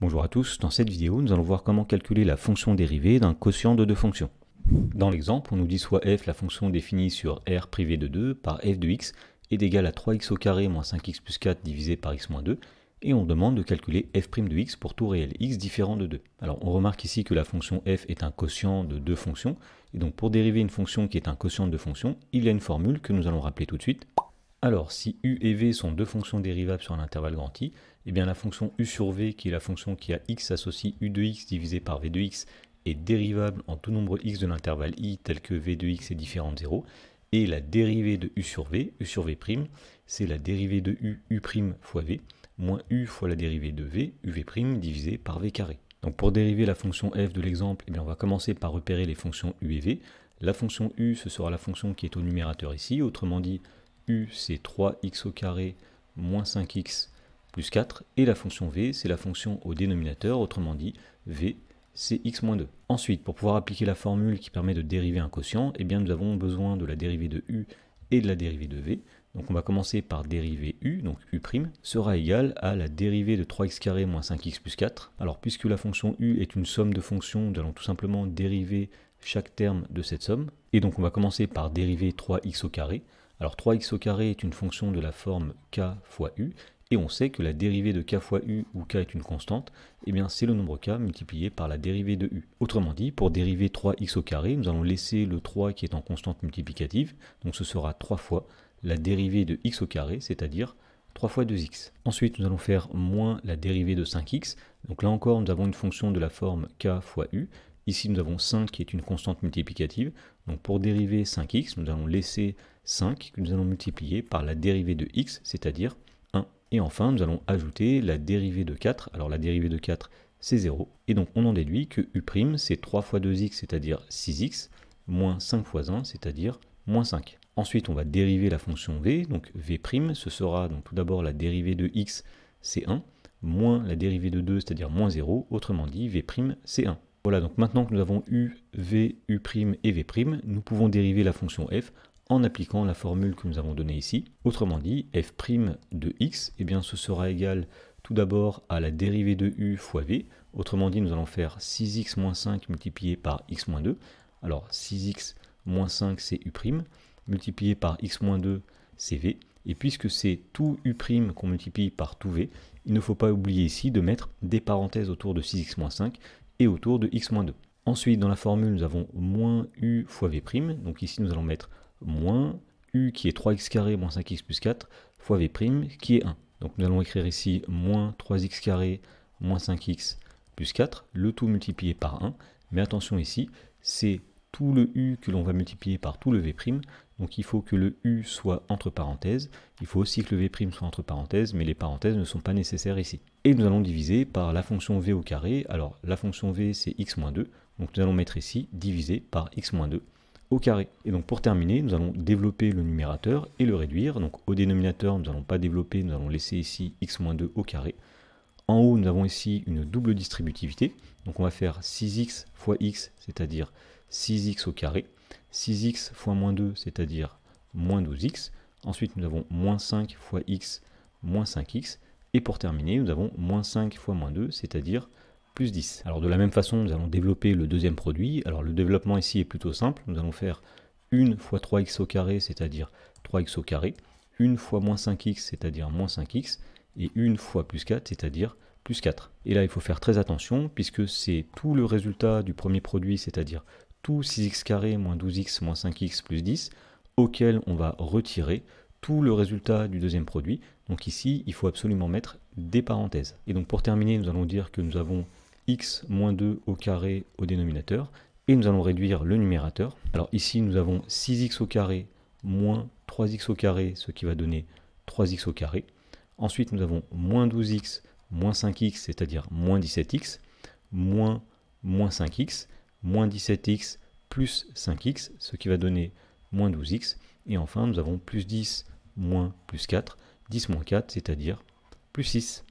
Bonjour à tous, dans cette vidéo nous allons voir comment calculer la fonction dérivée d'un quotient de deux fonctions. Dans l'exemple, on nous dit soit f, la fonction définie sur r privé de 2 par f de x est égale à 3x au carré moins 5x plus 4 divisé par x moins 2, et on demande de calculer f' de x pour tout réel x différent de 2. Alors on remarque ici que la fonction f est un quotient de deux fonctions, et donc pour dériver une fonction qui est un quotient de deux fonctions, il y a une formule que nous allons rappeler tout de suite. Alors, si u et v sont deux fonctions dérivables sur un intervalle grand I, eh bien la fonction u sur v, qui est la fonction qui a x associe u de x divisé par v de x, est dérivable en tout nombre x de l'intervalle I tel que v de x est différent de 0, et la dérivée de u sur v prime, c'est la dérivée de u prime fois v, moins u fois la dérivée de v, uv prime divisé par v carré. Donc pour dériver la fonction f de l'exemple, eh bien on va commencer par repérer les fonctions u et v. La fonction u, ce sera la fonction qui est au numérateur ici, autrement dit, u c'est 3x au carré moins 5x plus 4, et la fonction v c'est la fonction au dénominateur, autrement dit v c'est x moins 2. Ensuite, pour pouvoir appliquer la formule qui permet de dériver un quotient, eh bien nous avons besoin de la dérivée de u et de la dérivée de v. Donc on va commencer par dériver u, donc u' sera égal à la dérivée de 3x carré moins 5x plus 4. Alors puisque la fonction u est une somme de fonctions, nous allons tout simplement dériver chaque terme de cette somme. Et donc on va commencer par dériver 3x au carré. Alors 3x au carré est une fonction de la forme k fois u, et on sait que la dérivée de k fois u, où k est une constante, eh bien c'est le nombre k multiplié par la dérivée de u. Autrement dit, pour dériver 3x au carré, nous allons laisser le 3 qui est en constante multiplicative, donc ce sera 3 fois la dérivée de x au carré, c'est-à-dire 3 fois 2x. Ensuite, nous allons faire moins la dérivée de 5x, donc là encore nous avons une fonction de la forme k fois u. Ici, nous avons 5 qui est une constante multiplicative. Donc pour dériver 5x, nous allons laisser 5 que nous allons multiplier par la dérivée de x, c'est-à-dire 1. Et enfin, nous allons ajouter la dérivée de 4. Alors la dérivée de 4, c'est 0. Et donc on en déduit que u', c'est 3 fois 2x, c'est-à-dire 6x, moins 5 fois 1, c'est-à-dire moins 5. Ensuite, on va dériver la fonction v. Donc v', ce sera donc tout d'abord la dérivée de x, c'est 1, moins la dérivée de 2, c'est-à-dire moins 0. Autrement dit, v', c'est 1. Voilà, donc maintenant que nous avons u, v, u' et v', nous pouvons dériver la fonction f en appliquant la formule que nous avons donnée ici. Autrement dit, f' de x, eh bien ce sera égal tout d'abord à la dérivée de u fois v. Autrement dit, nous allons faire 6x moins 5 multiplié par x moins 2. Alors 6x moins 5 c'est u', multiplié par x moins 2 c'est v. Et puisque c'est tout u' qu'on multiplie par tout v, il ne faut pas oublier ici de mettre des parenthèses autour de 6x moins 5 et autour de x moins 2. Ensuite, dans la formule, nous avons moins u fois v'. Donc ici, nous allons mettre moins u qui est 3x carré moins 5x plus 4 fois v' qui est 1. Donc nous allons écrire ici moins 3x carré moins 5x plus 4, le tout multiplié par 1. Mais attention ici, c'est tout le u que l'on va multiplier par tout le v'. Donc il faut que le u soit entre parenthèses. Il faut aussi que le v' soit entre parenthèses, mais les parenthèses ne sont pas nécessaires ici. Et nous allons diviser par la fonction v au carré. Alors la fonction v c'est x moins 2. Donc nous allons mettre ici divisé par x moins 2 au carré. Et donc pour terminer, nous allons développer le numérateur et le réduire. Donc au dénominateur, nous n'allons pas développer, nous allons laisser ici x moins 2 au carré. En haut, nous avons ici une double distributivité. Donc on va faire 6x fois x, c'est-à-dire 6x au carré. 6x fois moins 2, c'est-à-dire moins 12x. Ensuite, nous avons moins 5 fois x, moins 5x. Et pour terminer, nous avons moins 5 fois moins 2, c'est-à-dire plus 10. Alors de la même façon, nous allons développer le deuxième produit. Alors le développement ici est plutôt simple. Nous allons faire 1 fois 3x au carré, c'est-à-dire 3x au carré. 1 fois moins 5x, c'est-à-dire moins 5x. Et 1 fois plus 4, c'est-à-dire plus 4. Et là, il faut faire très attention, puisque c'est tout le résultat du premier produit, c'est-à-dire tout 6x carré moins 12x moins 5x plus 10, auquel on va retirer tout le résultat du deuxième produit. Donc ici, il faut absolument mettre des parenthèses. Et donc pour terminer, nous allons dire que nous avons x moins 2 au carré au dénominateur, et nous allons réduire le numérateur. Alors ici, nous avons 6x au carré moins 3x au carré, ce qui va donner 3x au carré. Ensuite, nous avons moins 12x moins 5x, c'est-à-dire moins 17x, moins 5x, moins 17x plus 5x, ce qui va donner moins 12x. Et enfin, nous avons plus 10 moins plus 4, 10 moins 4, c'est-à-dire plus 6.